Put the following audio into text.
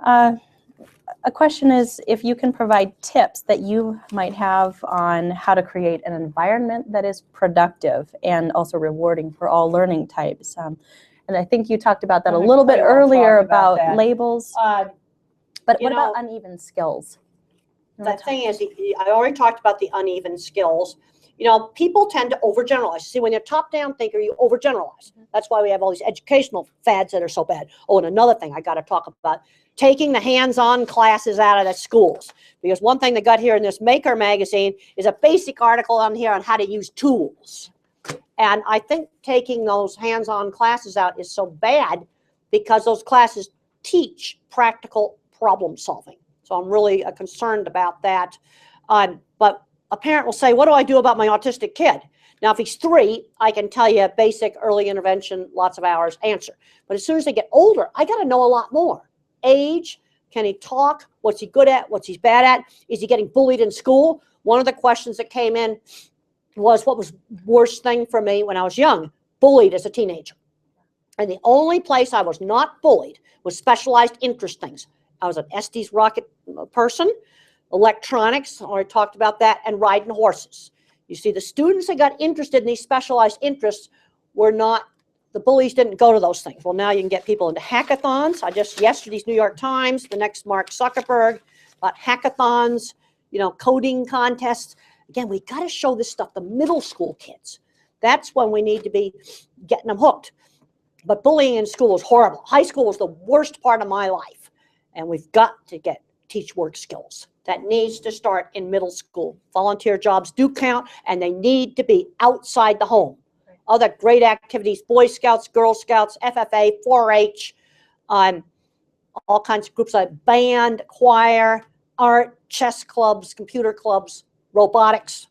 A question is if you can provide tips that you might have on how to create an environment that is productive and also rewarding for all learning types. And I think you talked about that a little bit earlier about labels. But what about uneven skills? The thing is, I already talked about the uneven skills. You know, people tend to overgeneralize. See, when you're a top-down thinker, you overgeneralize. That's why we have all these educational fads that are so bad. Oh, and another thing I got to talk about, taking the hands-on classes out of the schools. Because one thing they got here in this Maker magazine is a basic article on here on how to use tools. And I think taking those hands-on classes out is so bad because those classes teach practical problem solving. So I'm really concerned about that. But a parent will say, what do I do about my autistic kid? Now, if he's 3, I can tell you basic early intervention, lots of hours, answer. But as soon as they get older, I got to know a lot more. Age, can he talk? What's he good at? What's he bad at? Is he getting bullied in school? One of the questions that came in was, what was the worst thing for me when I was young? Bullied as a teenager. And the only place I was not bullied was specialized interest things. I was an Estes rocket person, electronics, I already talked about that, and riding horses. You see, the students that got interested in these specialized interests were not, the bullies didn't go to those things. Well, now you can get people into hackathons. Yesterday's New York Times, the next Mark Zuckerberg, about hackathons, you know, coding contests. Again, we got to show this stuff to middle school kids. That's when we need to be getting them hooked. But bullying in school is horrible. High school was the worst part of my life. And we've got to teach work skills. That needs to start in middle school. Volunteer jobs do count, and they need to be outside the home. Other great activities, Boy Scouts, Girl Scouts, FFA, 4-H, all kinds of groups like band, choir, art, chess clubs, computer clubs, robotics.